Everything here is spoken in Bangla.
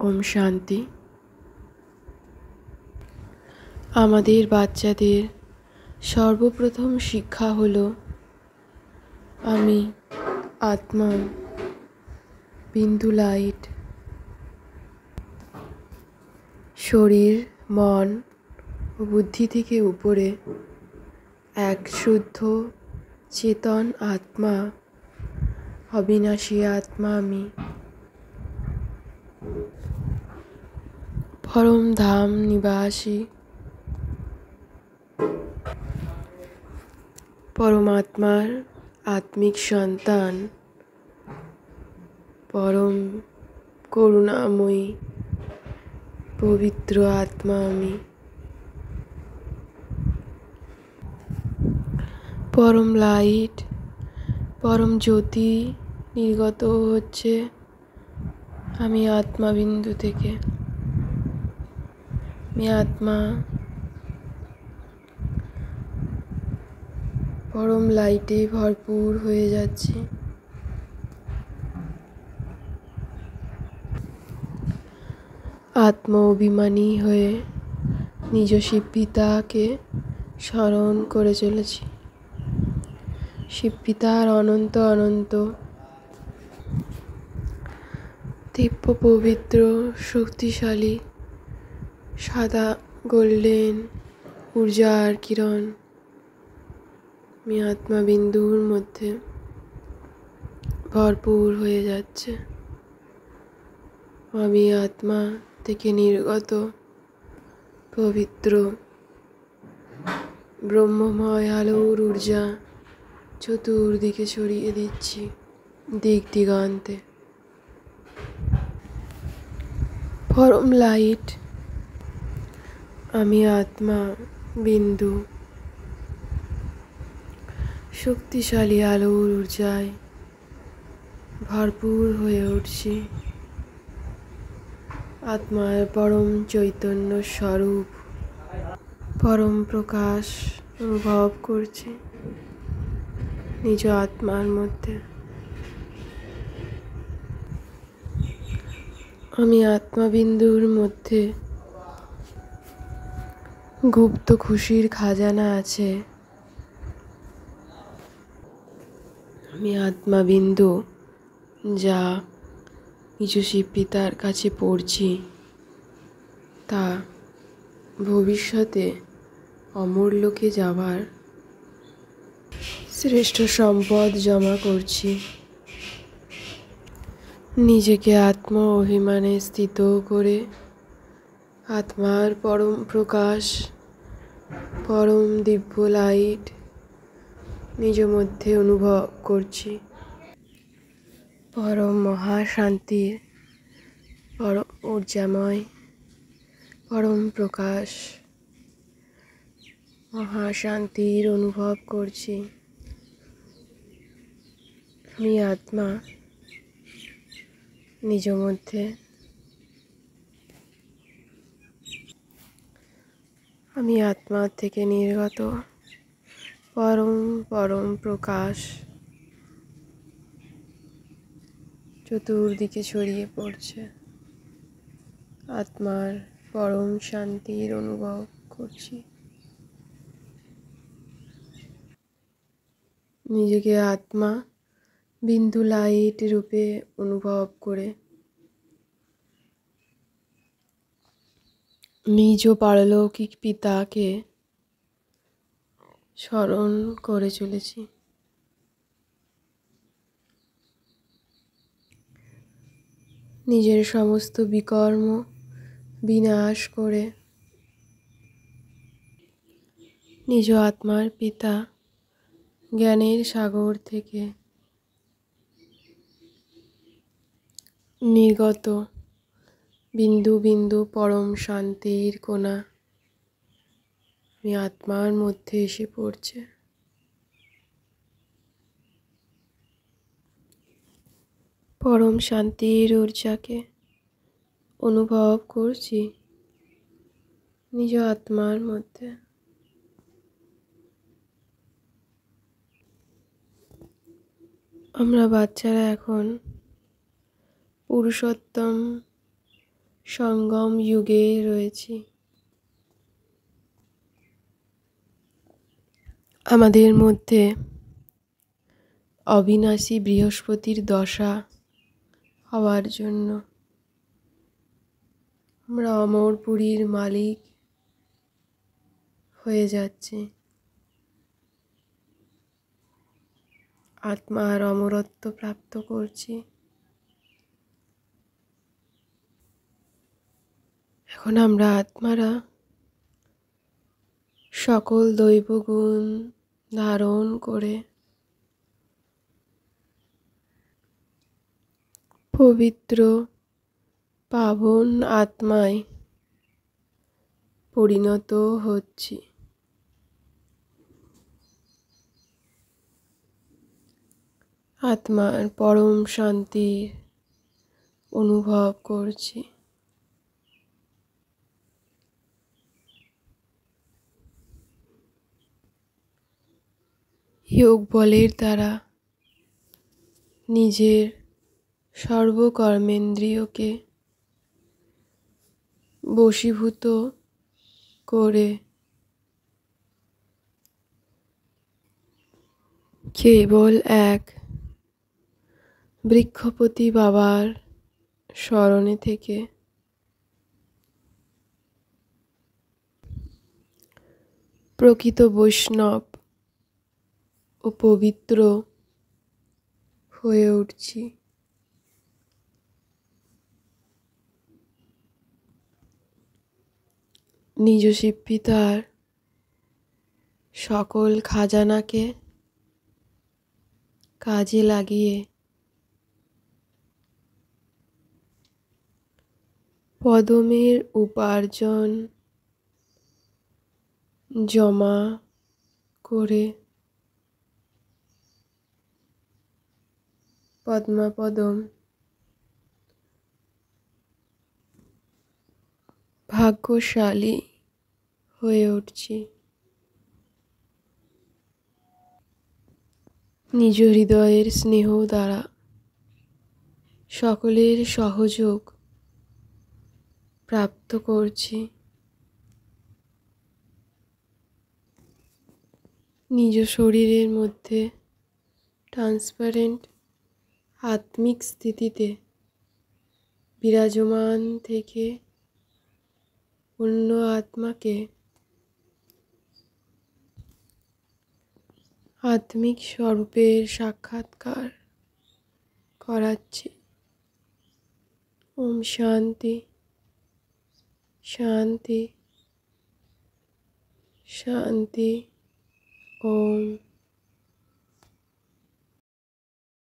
ওম শান্তি। আমাদের বাচ্চাদের সর্বপ্রথম শিক্ষা হলো আমি আত্মা, বিন্দু লাইট। শরীর, মন ও বুদ্ধি থেকে উপরে এক শুদ্ধ চেতন আত্মা, অবিনাশী আত্মা আমি। পরম ধাম নিবাসী পরমাত্মার আত্মিক সন্তান, পরম করুণাময়ী পবিত্র আত্মা আমি। পরম লাইট, পরম জ্যোতি নির্গত হচ্ছে আমি আত্মা বিন্দু থেকে। আমি আত্মা পরম লাইটে ভরপুর হয়ে যাচ্ছি। আত্ম অভিমানী হয়ে নিজ শিব পিতাকে স্মরণ করে চলেছি। শিব পিতার অনন্ত অনন্ত দিব্য পবিত্র শক্তিশালী সাদা গোল্ডেন ঊর্জার কিরণ আমি আত্মা বিন্দুর মধ্যে ভরপুর হয়ে যাচ্ছে। আমি আত্মা থেকে নির্গত পবিত্র ব্রহ্মময় আলোর ঊর্জা চতুর্দিকে ছড়িয়ে দিচ্ছি, দিক দিগন্তে। পরম লাইট, আমি আত্মা বিন্দু শক্তিশালী আলোর ঊর্জায় ভরপুর হয়ে উঠছি। আত্মার পরম চৈতন্য স্বরূপ পরম প্রকাশ অনুভব করছি নিজ আত্মার মধ্যে। আমি আত্মাবিন্দুর মধ্যে গুপ্ত খুশির খাজানা আছে। আমি আত্মাবিন্দু যা নিজ শিব পিতার কাছে পড়ছি তা ভবিষ্যতে অমরলোকে যাওয়ার শ্রেষ্ঠ সম্পদ জমা করছি। নিজেকে আত্ম অভিমানে স্থিত করে আত্মার পরম প্রকাশ, পরম দিব্য লাইট নিজ মধ্যে অনুভব করছি। পরম মহাশান্তির পরম ঊর্জাময় পরম প্রকাশ মহাশান্তির অনুভব করছি। আমি আত্মা নিজ মধ্যে আমি আত্মা থেকে নির্গত পরম পরম প্রকাশ চতুর্দিকে ছড়িয়ে পড়ছে। আত্মার পরম শান্তির অনুভব করছি। নিজেকে আত্মা বিন্দু লাইট রূপে অনুভব করে নিজ পারলৌকিক পিতাকে স্মরণ করে চলেছি। নিজের সমস্ত বিকর্ম বিনাশ করে নিজ আত্মার পিতা জ্ঞানের সাগর থেকে নির্গত বিন্দু বিন্দু পরম শান্তির কোণা আমি আত্মার মধ্যে এসে পড়ছে। পরম শান্তির ঊর্জাকে অনুভব করছি নিজ আত্মার মধ্যে। আমরা বাচ্চারা এখন পুরুষোত্তম সঙ্গম যুগে রয়েছি। আমাদের মধ্যে অবিনাশী বৃহস্পতির দশা হওয়ার জন্য আমরা অমরপুরীর মালিক হয়ে যাচ্ছি। আত্মার অমরত্ব প্রাপ্ত করছি। এখন আমরা আত্মারা সকল দৈবগুণ ধারণ করে পবিত্র পাবন আত্মায় পরিণত হচ্ছি। আত্মার পরম শান্তির অনুভব করছি। যোগ বলের দ্বারা নিজের সর্বকর্মেন্দ্রিয়কে বশীভূত করে কেবল এক বৃক্ষপতি বাবার স্মরণে থেকে প্রকৃত বৈষ্ণব ও পবিত্র হয়ে উঠছি। নিজ শিবপিতার সকল খাজানাকে কাজে লাগিয়ে পদমের উপার্জন জমা করে পদ্মাপদম ভাগ্যশালী হয়ে উঠছি। নিজ হৃদয়ের স্নেহ দ্বারা সকলের সহযোগ প্রাপ্ত করছি। নিজ শরীরের মধ্যে ট্রান্সপারেন্ট আত্মিক স্থিতিতে বিরাজমান থেকে অন্য আত্মাকে আত্মিক স্বরূপের সাক্ষাৎকার করাচ্ছি। ওম শান্তি শান্তি শান্তি। ওম